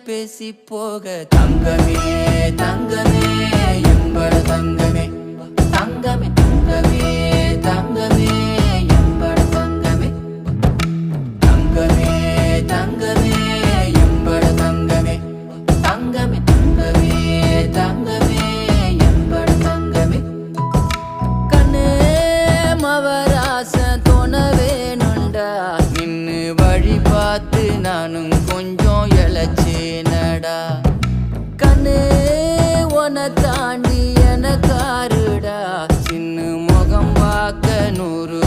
பேசி போக தங்கமே தங்கமே எம்பட தங்கமே தங்கமே தங்கமே தங்கமே எம்பட தங்கமே தங்கமே தங்கமே எம்பட தங்கமே தங்கமே தங்கமே தங்கமே எம்பட தங்கமே கண்ணே மவராசன் தோணவேனுண்டா நின்னு வழி பார்த்து நானும் கொஞ்சம் இழைச்சேனடா கண்ணே உன தாண்டி எனக்காருடா சின்ன முகம் பார்க்க 100